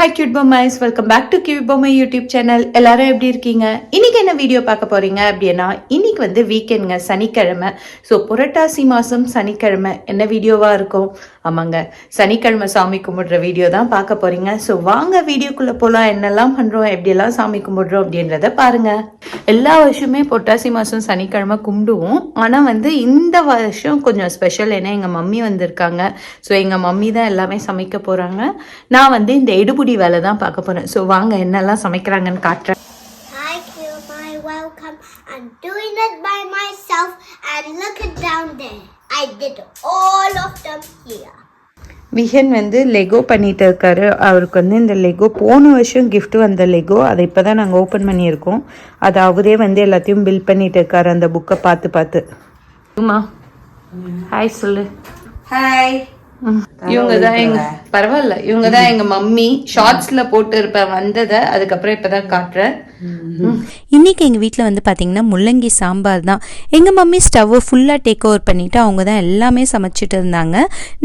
Hi cute bommais, welcome back to cute bommai YouTube channel. எல்லாரும் எப்படி இருக்கீங்க? இன்னைக்கு என்ன வீடியோ பார்க்க போறீங்க அப்படின்னா, இன்னைக்கு வந்து வீக்கெண்ட்ங்க, சனிக்கிழமை. ஸோ புரட்டாசி மாதம் சனிக்கிழமை என்ன வீடியோவா இருக்கும்? ஆமாங்க, சனிக்கிழமை சாமி கும்பிடுற வீடியோ தான் பார்க்க போறீங்க. ஸோ வாங்க வீடியோக்குள்ளே போகலாம். என்னெல்லாம் பண்ணுறோம், எப்படியெல்லாம் சாமி கும்பிடுறோம் அப்படின்றத பாருங்க. எல்லா வருஷமே புரட்டாசி மாதம் சனிக்கிழமை கும்பிடுவோம். ஆனால் வந்து இந்த வருஷம் கொஞ்சம் ஸ்பெஷல். ஏன்னா எங்கள் மம்மி வந்திருக்காங்க. ஸோ எங்கள் மம்மி தான் எல்லாமே சமைக்க போகிறாங்க. நான் வந்து இந்த எடுபுடி வேலை தான் பார்க்க போகிறேன். ஸோ வாங்க என்னெல்லாம் சமைக்கிறாங்கன்னு காட்டுறேன். Hi Cuba, welcome. I'm doing it by myself and look it down there. I did all of them here. விஹன் வந்து லெகோ பண்ணிட்டு இருக்காரு. அவருக்கு வந்து இந்த லெகோ போன வருஷம் கிஃப்ட் வந்த லெகோ, அதை இப்போ தான் நாங்கள் ஓப்பன் பண்ணியிருக்கோம். அது அவரே வந்து எல்லாத்தையும் பில்ட் பண்ணிட்டு இருக்காரு அந்த புக்கை பார்த்து. ஹாய் சொல்லு. ஹாய். இவங்க தான் எங்க பரவாயில்ல, இவங்க தான் எங்க மம்மி. ஷார்ட்ஸ்ல போட்டு இருப்பேன் வந்ததை, அதுக்கப்புறம் இப்பதான் காட்டுறேன். இன்னைக்கு எங்கள் வீட்டில் வந்து பார்த்திங்கன்னா முள்ளங்கி சாம்பார் தான். எங்கள் மம்மி ஸ்டவ்வை ஃபுல்லாக டேக் ஓவர் பண்ணிவிட்டு அவங்க தான் எல்லாமே சமைச்சிட்டு இருந்தாங்க.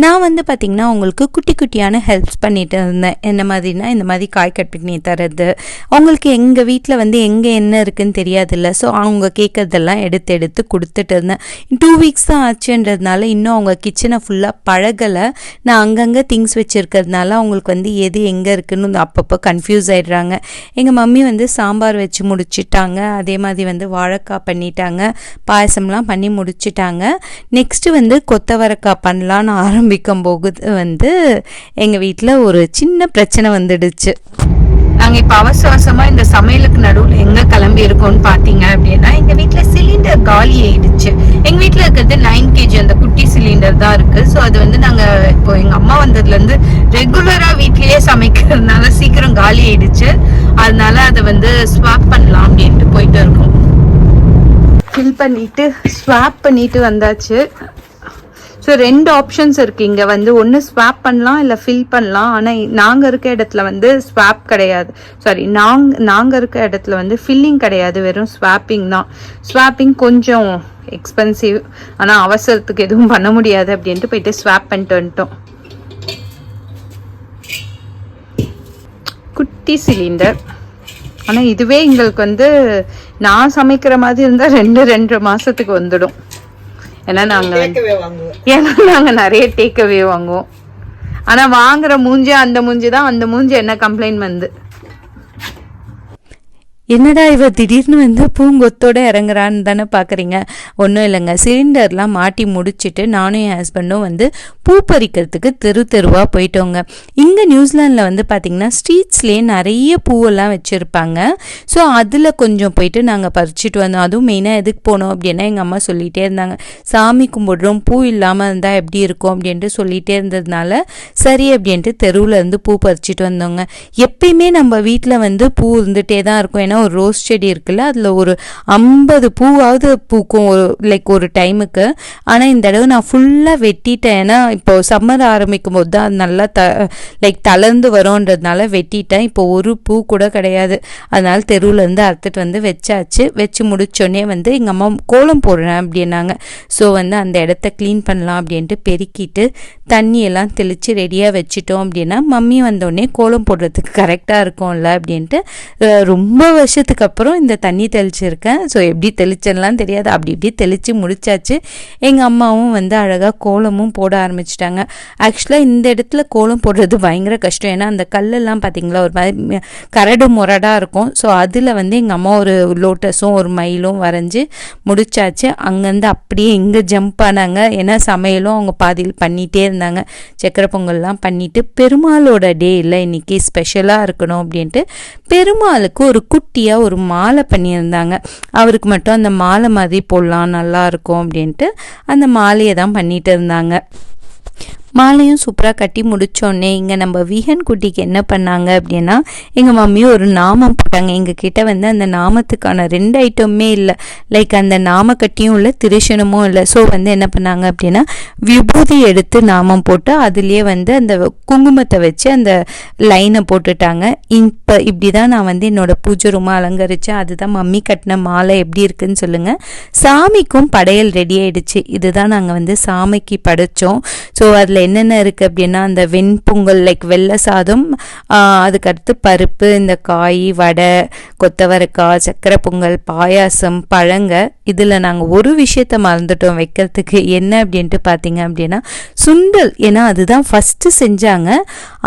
நான் வந்து பார்த்திங்கன்னா அவங்களுக்கு குட்டி குட்டியான ஹெல்ப்ஸ் பண்ணிட்டு இருந்தேன். என்ன மாதிரினா இந்த மாதிரி காய் கட் பண்ணி தரது. அவங்களுக்கு எங்கள் வீட்டில் வந்து எங்கே என்ன இருக்குதுன்னு தெரியாதுல்ல. ஸோ அவங்க கேட்குறதெல்லாம் எடுத்து கொடுத்துட்டு இருந்தேன். 2 வீக்ஸ் தான் ஆச்சுன்றதுனால இன்னும் அவங்க கிச்சனை ஃபுல்லாக பழகலை. நான் அங்கங்கே திங்ஸ் வச்சுருக்கிறதுனால அவங்களுக்கு வந்து எது எங்கே இருக்குன்னு அப்பப்போ கன்ஃபியூஸ் ஆகிடுறாங்க. எங்கள் மம்மி வந்து சாம்பார் வச்சு முடிச்சிட்டாங்க. அதே மாதிரி வந்து வாழைக்காய் பண்ணிட்டாங்க, பாயசம்லாம் பண்ணி முடிச்சிட்டாங்க. நெக்ஸ்ட்டு வந்து கொத்தவரக்காய் பண்ணலான்னு ஆரம்பிக்கும் போது வந்து எங்கள் வீட்டில் ஒரு சின்ன பிரச்சனை வந்துடுச்சு. நாங்கள் இப்போ அவசரமாக இந்த சமையலுக்கு நடுவில் எங்கே கிளம்பி இருக்கோம்னு பார்த்தீங்க அப்படின்னா, எங்கள் வீட்டில் சிலிண்டர் காலி ஆயிடுச்சு. எங்கள் வீட்டில் இருக்கிறது 9 kg அந்த குட்டி சிலிண்டர் தான் இருக்குது. ஸோ அது வந்து நாங்கள் இப்போ எங்கள் அம்மா வந்ததுலேருந்து ரெகுலராக வீட்லேயே சமைக்கிறதுனால சீக்கிரம் காலி ஆயிடுச்சு. அதனால அதை வந்து ஸ்வாப் பண்ணலாம் அப்படின்ட்டு போயிட்டு இருக்கோம். ஃபில் பண்ணிட்டு ஸ்வாப் பண்ணிட்டு வந்தாச்சு. ஸோ 2 ஆப்ஷன்ஸ் இருக்குது இங்கே வந்து. ஒன்று ஸ்வாப் பண்ணலாம், இல்லை ஃபில் பண்ணலாம். ஆனால் நாங்கள் இருக்க இடத்துல வந்து ஸ்வாப் கிடையாது. சாரி, நாங்கள் இருக்க இடத்துல வந்து ஃபில்லிங் கிடையாது, வெறும் ஸ்வாப்பிங் தான். ஸ்வாப்பிங் கொஞ்சம் எக்ஸ்பென்சிவ், ஆனால் அவசரத்துக்கு எதுவும் பண்ண முடியாது அப்படின்ட்டு போயிட்டு ஸ்வாப் பண்ணிட்டு வந்துட்டோம். குட்டி சிலிண்டர். ஆனால் இதுவே எங்களுக்கு வந்து நான் சமைக்கிற மாதிரி இருந்தால் 2-2.5 மாதத்துக்கு வந்துடும். ஏன்னா நாங்கள் நிறைய டேக்அவே வாங்குவோம். ஆனால் வாங்குற மூஞ்சி அந்த மூஞ்சி தான், அந்த மூஞ்சி என்ன கம்ப்ளைண்ட் வந்து, என்னடா இவ திடீர்னு வந்து பூங்கொத்தோடு இறங்குறான்னு தானே பார்க்குறீங்க. ஒன்றும் இல்லைங்க, சிலிண்டர்லாம் மாட்டி முடிச்சுட்டு நானும் என் ஹஸ்பண்டும் வந்து பூ பறிக்கிறதுக்கு தெருவாக போயிட்டோங்க. இங்கே நியூசிலாண்டில் வந்து பார்த்திங்கன்னா ஸ்ட்ரீட்ஸ்லேயே நிறைய பூவெல்லாம் வச்சுருப்பாங்க. ஸோ அதில் கொஞ்சம் போயிட்டு நாங்கள் பறிச்சுட்டு வந்தோம். அதுவும் மெயினாக எதுக்கு போனோம் அப்படின்னா, எங்கள் அம்மா சொல்லிகிட்டே இருந்தாங்க, சாமி கும்பிடுறோம், பூ இல்லாமல் இருந்தால் எப்படி இருக்கும் அப்படின்ட்டு சொல்லிகிட்டே இருந்ததுனால சரி அப்படின்ட்டு தெருவில் இருந்து பூ பறிச்சுட்டு வந்தோங்க. எப்பயுமே நம்ம வீட்டில் வந்து பூ இருந்துகிட்டே தான் இருக்கும். ஏன்னா ஒரு ரோஸ் செடி இருக்குல்ல, அதில் ஒரு 50 பூவாவது பூக்கும் ஒரு டைமுக்கு. ஆனால் இந்த தடவை நான் ஃபுல்லாக வெட்டிட்டேன். ஏன்னா இப்போ சம்மர் ஆரம்பிக்கும் போது தான் அது நல்லா தளர்ந்து வரும்ன்றதுனால வெட்டிட்டேன். இப்போ ஒரு பூ கூட கிடையாது. அதனால தெருவுலேருந்து அறுத்துட்டு வந்து வச்சாச்சு. வச்சு முடிச்சோடனே வந்து எங்கள் அம்மா கோலம் போடுறேன் அப்படின்னாங்க. ஸோ வந்து அந்த இடத்த க்ளீன் பண்ணலாம் அப்படின்ட்டு பெருக்கிட்டு தண்ணியெல்லாம் தெளித்து ரெடியாக வச்சுட்டோம் அப்படின்னா மம்மி வந்தோடனே கோலம் போடுறதுக்கு கரெக்டாக இருக்கும்ல அப்படின்ட்டு ரொம்ப வருஷத்துக்கு அப்புறம் இந்த தண்ணி தெளிச்சிருக்கேன். ஸோ எப்படி தெளிச்சேன்லாம் தெரியாது, அப்படி இப்படி தெளித்து முடிச்சாச்சு. எங்கள் அம்மாவும் வந்து அழகாக கோலமும் போட ஆரம்பிச்சிட்டாங்க. ஆக்சுவலாக இந்த இடத்துல கோலம் போடுறது பயங்கர கஷ்டம். ஏன்னா அந்த கல்லெல்லாம் பார்த்திங்களா ஒரு மாதிரி கரடு முரடாக இருக்கும். ஸோ அதில் வந்து எங்கள் அம்மா ஒரு லோட்டஸும் ஒரு மயிலும் வரைஞ்சி முடிச்சாச்சு. அங்கேருந்து அப்படியே இங்கே ஜம்ப் ஆனாங்க. ஏன்னா சமையலும் அவங்க பாதியில் பண்ணிகிட்டே இருந்தாங்க. சக்கரை பொங்கல்லாம் பண்ணிவிட்டு பெருமாளோட டே இல்லை இன்றைக்கி ஸ்பெஷலாக இருக்கணும் அப்படின்ட்டு பெருமாளுக்கு ஒரு குட்டியாக ஒரு மாலை பண்ணியிருந்தாங்க. அவருக்கு மட்டும் அந்த மாலை மாதிரி போடலாம், நல்லா இருக்கும் அப்படின்ட்டு அந்த மாலையை தான் பண்ணிட்டு இருந்தாங்க. மாலையும் சூப்பராக கட்டி முடித்தோடனே இங்கே நம்ம விஹன் குட்டிக்கு என்ன பண்ணாங்க அப்படின்னா, எங்கள் மம்மி ஒரு நாமம் போட்டாங்க. எங்கள் கிட்ட வந்து அந்த நாமத்துக்கான 2 ஐட்டமுமே இல்லை. அந்த நாமக்கட்டியும் இல்லை, திருஷனமும் இல்லை. ஸோ வந்து என்ன பண்ணாங்க அப்படின்னா, விபூதி எடுத்து நாமம் போட்டு அதுலேயே வந்து அந்த குங்குமத்தை வச்சு அந்த லைனை போட்டுட்டாங்க. இப்போ இப்படி தான் நான் வந்து என்னோடய பூஜை ரூமை அலங்கரித்தேன். அதுதான் மம்மி கட்டின மாலை. எப்படி இருக்குன்னு சொல்லுங்கள். சாமிக்கும் படையல் ரெடி ஆகிடுச்சு. இதுதான் நாங்கள் வந்து சாமிக்கு படைத்தோம். ஸோ அதில் அதில் என்னென்ன இருக்குது அப்படின்னா அந்த வெண்பொங்கல் லைக் வெள்ளை சாதம், அதுக்கடுத்து பருப்பு, இந்த காய், வடை, கொத்தவரக்காய், சக்கரை பொங்கல், பாயாசம், பழங்க. இதில் நாங்கள் ஒரு விஷயத்த மறந்துட்டோம் வைக்கிறதுக்கு. என்ன அப்படின்ட்டு பார்த்தீங்க அப்படின்னா சுண்டல். ஏன்னா அதுதான் ஃபஸ்ட்டு செஞ்சாங்க.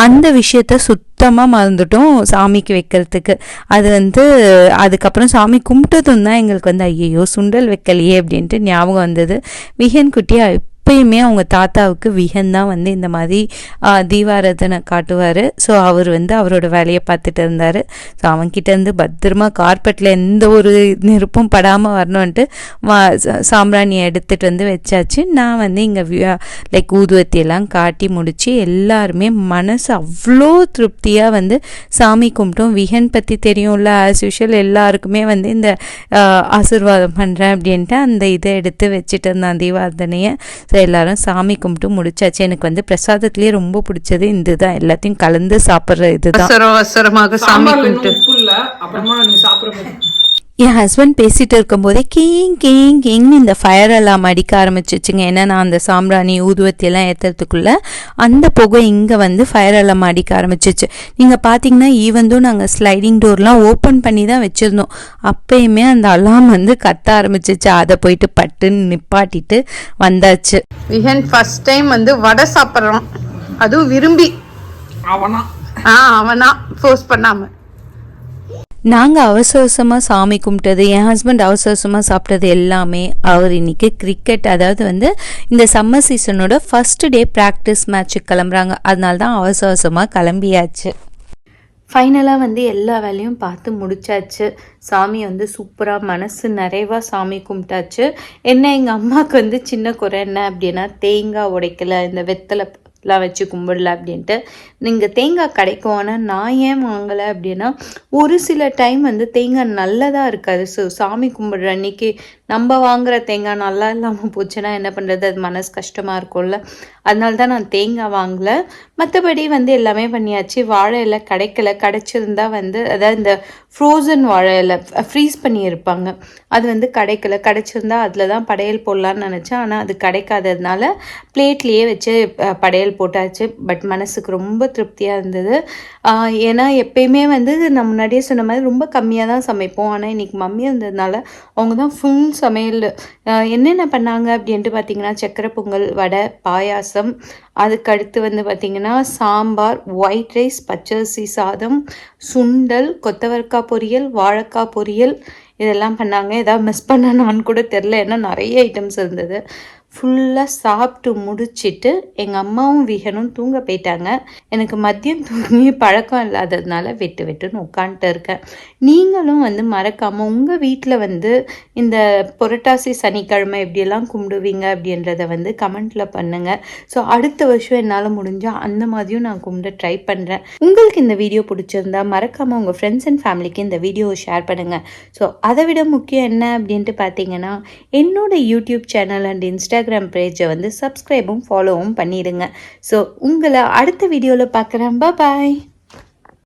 அந்த விஷயத்த சுத்தமாக மறந்துட்டோம் சாமிக்கு வைக்கிறதுக்கு. அது வந்து அதுக்கப்புறம் சாமி கும்பிட்டதும் தான் எங்களுக்கு வந்து ஐயோ சுண்டல் வைக்கலையே அப்படின்ட்டு ஞாபகம் வந்தது. விஹன் குட்டியா எப்பயுமே அவங்க தாத்தாவுக்கு விஹன் தான் வந்து இந்த மாதிரி தீபாராதனை காட்டுவார். ஸோ அவர் வந்து அவரோட வேலையை பார்த்துட்டு இருந்தார். ஸோ அவன்கிட்டேருந்து பத்திரமா கார்பெட்டில் எந்த ஒரு நெருப்பும் படாமல் வரணுன்ட்டு சாம்பிராணியை எடுத்துகிட்டு வந்து வச்சாச்சு. நான் வந்து இங்கே லைக் ஊதுவத்தியெல்லாம் காட்டி முடித்து எல்லாருமே மனசு அவ்வளோ திருப்தியாக வந்து சாமி கும்பிட்டோம். விஹன் பற்றி தெரியும்ல, ஆஸ் யூஷுவல் எல்லாருக்குமே வந்து இந்த ஆசீர்வாதம் பண்ணுறேன் அப்படின்ட்டு அந்த இதை எடுத்து வச்சுட்டு இருந்தான் தீபாராதனையை. ஸோ எல்லாரும் சாமி கும்பிட்டு முடிச்சாச்சு. எனக்கு வந்து பிரசாதத்திலேயே ரொம்ப பிடிச்சது இதுதான், எல்லாத்தையும் கலந்து சாப்பிட்ற இதுதான். அவசரமாக சாமி கும்பிட்டு என் ஹஸ்பண்ட் பேசிகிட்டு இருக்கும்போதே கிங் கிங் கிங்னு இந்த ஃபயர் எல்லாம் அடிக்க ஆரம்பிச்சிச்சுங்க. ஏன்னா நான் அந்த சாம்பிராணி ஊதுவத்தியெல்லாம் ஏற்றுறதுக்குள்ளே அந்த புகை இங்கே வந்து ஃபயர் எல்லாம் அடிக்க ஆரம்பிச்சிச்சு. நீங்கள் பார்த்தீங்கன்னா ஈவந்தும் நாங்கள் ஸ்லைடிங் டோர்லாம் ஓப்பன் பண்ணி தான் வச்சுருந்தோம். அப்பயுமே அந்த அலாம் வந்து கத்த ஆரம்பிச்சிச்சு. அதை போயிட்டு பட்டுன்னு நிப்பாட்டிட்டு வந்தாச்சு. விஹன் ஃபர்ஸ்ட் டைம் வந்து வடை சாப்பிட்றான், அதுவும் விரும்பி. அவனா ஃபோர்ஸ் பண்ணாம. நாங்கள் அவசரமாக சாமி கும்பிட்டது, என் ஹஸ்பண்ட் அவசரமாக சாப்பிட்டது எல்லாமே அவர் இன்னைக்கு கிரிக்கெட், அதாவது வந்து இந்த சம்மர் சீசனோட ஃபர்ஸ்ட் டே ப்ராக்டிஸ் மேட்ச்சுக்கு கிளம்புறாங்க. அதனால தான் அவசரமாக கிளம்பியாச்சு. ஃபைனலாக வந்து எல்லா வேலையும் பார்த்து முடிச்சாச்சு. சாமி வந்து சூப்பராக மனசு நிறைவாக சாமி கும்பிட்டாச்சு. என்ன எங்கள் அம்மாவுக்கு வந்து சின்ன குறை என்ன அப்படின்னா தேங்காய் உடைக்கலை, இந்த வெத்தலைலாம் வச்சு கும்பிடல அப்படின்ட்டு. நீங்கள் தேங்காய் கிடைக்கும், ஆனால் நான் ஏன் வாங்கலை அப்படின்னா ஒரு சில டைம் வந்து தேங்காய் நல்லதாக இருக்காது. ஸோ சாமி கும்பிடுற அன்னைக்கு நம்ம வாங்குகிற தேங்காய் நல்லா இல்லாமல் போச்சுன்னா என்ன பண்ணுறது, அது மனசு கஷ்டமாக இருக்கும்ல. அதனால தான் நான் தேங்காய் வாங்கலை. மற்றபடி வந்து எல்லாமே பண்ணியாச்சு. வாழை இலை கிடைக்கல, கிடச்சிருந்தா வந்து அதாவது இந்த ஃப்ரோசன் வாழை இலை ஃப்ரீஸ் பண்ணியிருப்பாங்க, அது வந்து கிடச்சிருந்தா அதில் தான் படையல் போடலான்னு நினச்சேன். ஆனால் அது கிடைக்காததுனால பிளேட்லேயே வச்சு படையல் போட்டாச்சு. பட் மனசுக்கு ரொம்ப திருப்தியாக இருந்தது. ஏன்னா எப்பயுமே வந்து நான் முன்னாடியே சொன்ன மாதிரி ரொம்ப கம்மியாக தான் சமைப்போம். ஆனால் இன்றைக்கி மம்மி இருந்ததுனால அவங்க தான் ஃபுல் சமையல். என்னென்ன பண்ணாங்க அப்படின்ட்டு பார்த்தீங்கன்னா சக்கரை பொங்கல், வடை, பாயாசம், அதுக்கடுத்து வந்து பார்த்திங்கன்னா சாம்பார், ஒயிட் ரைஸ், பச்சரிசி சாதம், சுண்டல், கொத்தவரக்காய் பொரியல், வாழைக்காய் பொரியல், இதெல்லாம் பண்ணாங்க. ஏதாவது மிஸ் பண்ணான்னு கூட தெரில, ஏன்னா நிறைய ஐட்டம்ஸ் இருந்தது. ஃபுல்லாக சாப்பிட்டு முடிச்சுட்டு எங்கள் அம்மாவும் விஹனும் தூங்க போயிட்டாங்க. எனக்கு மதியம் தூங்கி பழக்கம் இல்லாததுனால வெட்டுன்னு உட்காந்துட்டு இருக்கேன். நீங்களும் வந்து மறக்காமல் உங்கள் வீட்டில் வந்து இந்த புரட்டாசி சனிக்கிழமை எப்படியெல்லாம் கும்பிடுவீங்க அப்படின்றத வந்து கமெண்ட்டில் பண்ணுங்கள். ஸோ அடுத்த வருஷம் என்னால் முடிஞ்சால் அந்த மாதிரியும் நான் கும்பிட ட்ரை பண்ணுறேன். உங்களுக்கு இந்த வீடியோ பிடிச்சிருந்தா மறக்காமல் உங்கள் ஃப்ரெண்ட்ஸ் அண்ட் ஃபேமிலிக்கு இந்த வீடியோவை ஷேர் பண்ணுங்கள். ஸோ அதை விட முக்கியம் என்ன அப்படின்ட்டு பார்த்தீங்கன்னா என்னோட யூடியூப் சேனல் அண்ட் இன்ஸ்டாகிராம் பேஜை வந்து சப்ஸ்கிரைபும் ஃபாலோவும் பண்ணிடுங்க. ஸோ உங்களை அடுத்த வீடியோவில் பார்க்குறேன். பாய்.